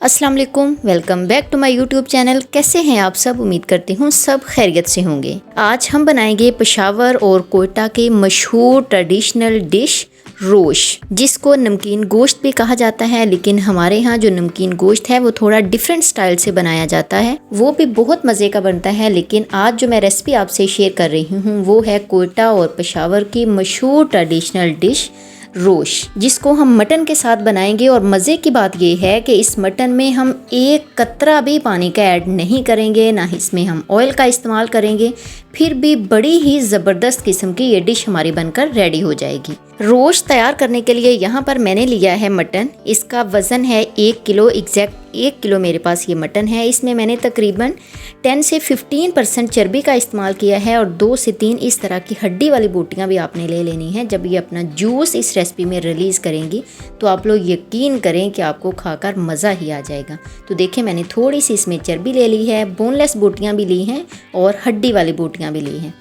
अस्सलाम वालेकुम, welcome back to my YouTube channel. कैसे हैं आप सब? उम्मीद करती हूँ सब खैरियत से होंगे। आज हम बनाएंगे पेशावर और कोयटा के मशहूर ट्रेडिशनल डिश रोश, जिसको नमकीन गोश्त भी कहा जाता है, लेकिन हमारे यहाँ जो नमकीन गोश्त है वो थोड़ा डिफरेंट स्टाइल से बनाया जाता है, वो भी बहुत मज़े का बनता है। लेकिन आज जो मैं रेसिपी आपसे शेयर कर रही हूँ वो है कोयटा और पेशावर की मशहूर ट्रेडिशनल डिश रोश, जिसको हम मटन के साथ बनाएंगे। और मज़े की बात ये है कि इस मटन में हम एक कतरा भी पानी का ऐड नहीं करेंगे, ना इसमें हम ऑयल का इस्तेमाल करेंगे, फिर भी बड़ी ही ज़बरदस्त किस्म की ये डिश हमारी बनकर रेडी हो जाएगी। रोश तैयार करने के लिए यहाँ पर मैंने लिया है मटन। इसका वज़न है 1 किलो, एग्जैक्ट 1 किलो मेरे पास ये मटन है। इसमें मैंने तकरीबन 10 से 15% चर्बी का इस्तेमाल किया है और 2 से 3 इस तरह की हड्डी वाली बोटियाँ भी आपने ले लेनी है। जब ये अपना जूस इस रेसिपी में रिलीज़ करेंगी तो आप लोग यकीन करें कि आपको खाकर मज़ा ही आ जाएगा। तो देखें, मैंने थोड़ी सी इसमें चर्बी ले ली है, बोनलेस बोटियाँ भी ली हैं और हड्डी वाली बोटियाँ भी ली हैं।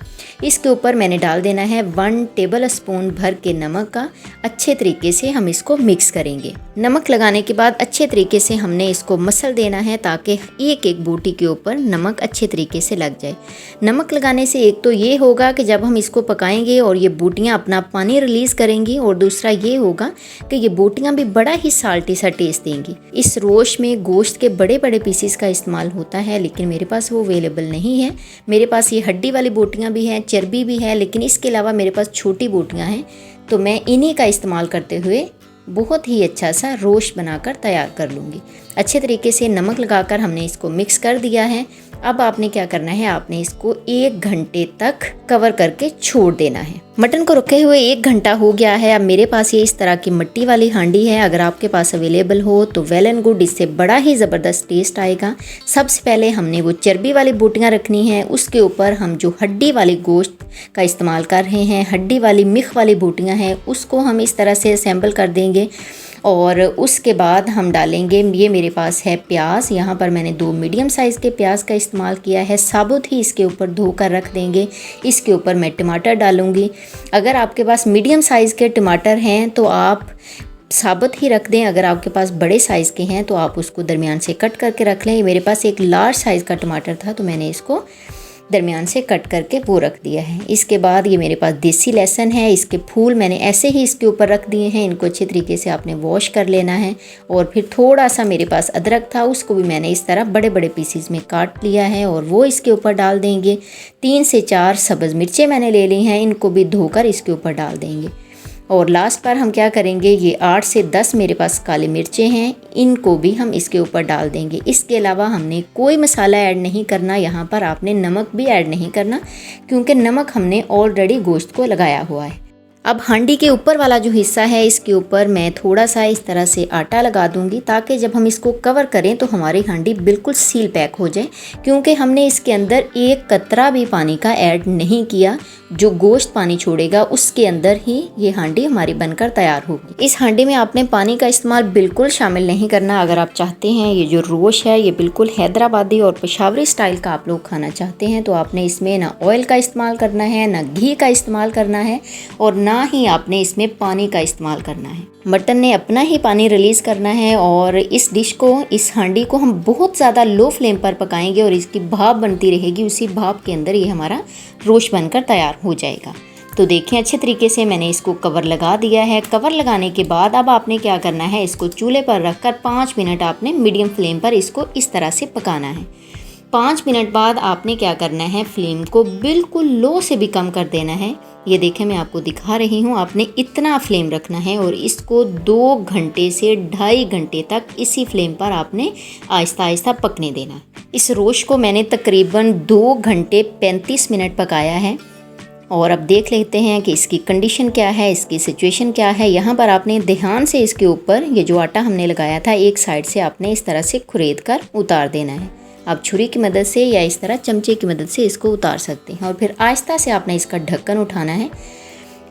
इसके ऊपर मैंने डाल देना है 1 टेबल स्पून भर के नमक का। अच्छे तरीके से हम इसको मिक्स करेंगे। नमक लगाने के बाद अच्छे तरीके से हमने इसको मसल देना है ताकि एक एक बोटी के ऊपर नमक अच्छे तरीके से लग जाए। नमक लगाने से एक तो ये होगा कि जब हम इसको पकाएंगे और ये बोटियाँ अपना पानी रिलीज़ करेंगी, और दूसरा ये होगा कि ये बोटियाँ भी बड़ा ही साल्टी सा टेस्ट देंगी। इस रोश में गोश्त के बड़े बड़े पीसीस का इस्तेमाल होता है, लेकिन मेरे पास वो अवेलेबल नहीं है। मेरे पास ये हड्डी वाली बोटियाँ भी हैं, चर्बी भी है, लेकिन इसके अलावा मेरे पास छोटी बोटियाँ हैं, तो मैं इन्हीं का इस्तेमाल करते हुए बहुत ही अच्छा सा रोश बनाकर तैयार कर लूँगी। अच्छे तरीके से नमक लगाकर हमने इसको मिक्स कर दिया है। अब आपने क्या करना है, आपने इसको 1 घंटे तक कवर करके छोड़ देना है। मटन को रखे हुए 1 घंटा हो गया है। अब मेरे पास ये इस तरह की मिट्टी वाली हांडी है, अगर आपके पास अवेलेबल हो तो वेल एंड गुड, इससे बड़ा ही ज़बरदस्त टेस्ट आएगा। सबसे पहले हमने वो चर्बी वाली बोटियाँ रखनी है, उसके ऊपर हम जो हड्डी वाली गोश्त का इस्तेमाल कर रहे हैं, हड्डी वाली मिख वाली बोटियाँ हैं, उसको हम इस तरह से असेंबल कर देंगे। और उसके बाद हम डालेंगे, ये मेरे पास है प्याज। यहाँ पर मैंने 2 मीडियम साइज़ के प्याज का इस्तेमाल किया है, साबुत ही इसके ऊपर धोकर रख देंगे। इसके ऊपर मैं टमाटर डालूँगी। अगर आपके पास मीडियम साइज़ के टमाटर हैं तो आप साबुत ही रख दें, अगर आपके पास बड़े साइज़ के हैं तो आप उसको दरमियान से कट करके रख लें। मेरे पास एक लार्ज साइज़ का टमाटर था तो मैंने इसको दरमियान से कट करके वो रख दिया है। इसके बाद ये मेरे पास देसी लहसुन है, इसके फूल मैंने ऐसे ही इसके ऊपर रख दिए हैं। इनको अच्छे तरीके से आपने वॉश कर लेना है। और फिर थोड़ा सा मेरे पास अदरक था, उसको भी मैंने इस तरह बड़े बड़े पीसीज में काट लिया है और वो इसके ऊपर डाल देंगे। 3 से 4 सब्ज़ मिर्चें मैंने ले ली हैं, इनको भी धोकर इसके ऊपर डाल देंगे। और लास्ट पर हम क्या करेंगे, ये 8 से 10 मेरे पास काली मिर्चें हैं, इनको भी हम इसके ऊपर डाल देंगे। इसके अलावा हमने कोई मसाला ऐड नहीं करना। यहाँ पर आपने नमक भी ऐड नहीं करना, क्योंकि नमक हमने ऑलरेडी गोश्त को लगाया हुआ है। अब हांडी के ऊपर वाला जो हिस्सा है, इसके ऊपर मैं थोड़ा सा इस तरह से आटा लगा दूंगी, ताकि जब हम इसको कवर करें तो हमारी हांडी बिल्कुल सील पैक हो जाए, क्योंकि हमने इसके अंदर एक कतरा भी पानी का ऐड नहीं किया। जो गोश्त पानी छोड़ेगा उसके अंदर ही ये हांडी हमारी बनकर तैयार होगी। इस हांडी में आपने पानी का इस्तेमाल बिल्कुल शामिल नहीं करना। अगर आप चाहते हैं ये जो रोश है ये बिल्कुल हैदराबादी और पेशावरी स्टाइल का आप लोग खाना चाहते हैं, तो आपने इसमें ना ऑयल का इस्तेमाल करना है, ना घी का इस्तेमाल करना है, और ना ही आपने इसमें पानी का इस्तेमाल करना है। मटन ने अपना ही पानी रिलीज़ करना है। और इस डिश को, इस हांडी को हम बहुत ज़्यादा लो फ्लेम पर पकाएंगे और इसकी भाप बनती रहेगी। उसी भाप के अंदर ये हमारा रोश बनकर तैयार हो जाएगा। तो देखें, अच्छे तरीके से मैंने इसको कवर लगा दिया है। कवर लगाने के बाद अब आपने क्या करना है, इसको चूल्हे पर रखकर 5 मिनट आपने मीडियम फ्लेम पर इसको इस तरह से पकाना है। 5 मिनट बाद आपने क्या करना है, फ्लेम को बिल्कुल लो से भी कम कर देना है। ये देखें, मैं आपको दिखा रही हूँ, आपने इतना फ्लेम रखना है और इसको 2 घंटे से 2.5 घंटे तक इसी फ्लेम पर आपने आहिस्ता आहिस्ता पकने देना है। इस रोश को मैंने तकरीबन 2 घंटे 35 मिनट पकाया है। और अब देख लेते हैं कि इसकी कंडीशन क्या है, इसकी सिचुएशन क्या है। यहाँ पर आपने ध्यान से इसके ऊपर ये जो आटा हमने लगाया था, एक साइड से आपने इस तरह से खुरेद कर उतार देना है। आप छुरी की मदद से या इस तरह चमचे की मदद से इसको उतार सकते हैं। और फिर आहिस्ता से आपने इसका ढक्कन उठाना है।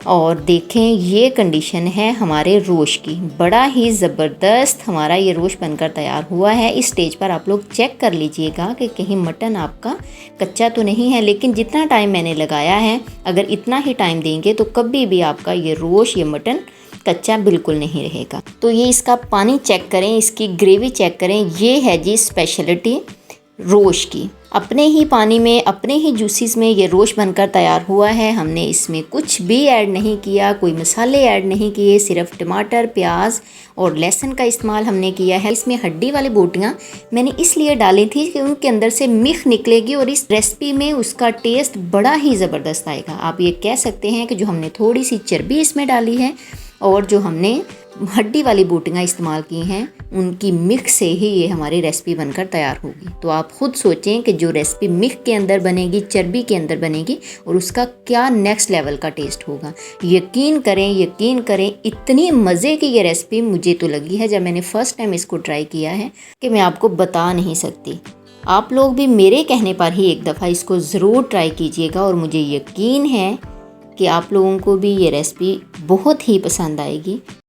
और देखें, ये कंडीशन है हमारे रोश की। बड़ा ही ज़बरदस्त हमारा ये रोश बनकर तैयार हुआ है। इस स्टेज पर आप लोग चेक कर लीजिएगा कि कहीं मटन आपका कच्चा तो नहीं है। लेकिन जितना टाइम मैंने लगाया है, अगर इतना ही टाइम देंगे तो कभी भी आपका ये रोश, ये मटन कच्चा बिल्कुल नहीं रहेगा। तो ये इसका पानी चेक करें, इसकी ग्रेवी चेक करें। ये है जी स्पेशलिटी रोश की। अपने ही पानी में, अपने ही जूसेस में ये रोश बनकर तैयार हुआ है। हमने इसमें कुछ भी ऐड नहीं किया, कोई मसाले ऐड नहीं किए, सिर्फ टमाटर, प्याज और लहसुन का इस्तेमाल हमने किया है। इसमें हड्डी वाली बोटियाँ मैंने इसलिए डाली थी कि उनके अंदर से मिख निकलेगी और इस रेसिपी में उसका टेस्ट बड़ा ही ज़बरदस्त आएगा। आप ये कह सकते हैं कि जो हमने थोड़ी सी चर्बी इसमें डाली है और जो हमने हड्डी वाली बोटियाँ इस्तेमाल की हैं, उनकी मिक्स से ही ये हमारी रेसिपी बनकर तैयार होगी। तो आप खुद सोचें कि जो रेसिपी मिक्स के अंदर बनेगी, चर्बी के अंदर बनेगी, और उसका क्या नेक्स्ट लेवल का टेस्ट होगा। यकीन करें इतनी मज़े की ये रेसिपी मुझे तो लगी है, जब मैंने फ़र्स्ट टाइम इसको ट्राई किया है, कि मैं आपको बता नहीं सकती। आप लोग भी मेरे कहने पर ही एक दफ़ा इसको ज़रूर ट्राई कीजिएगा और मुझे यकीन है कि आप लोगों को भी ये रेसिपी बहुत ही पसंद आएगी।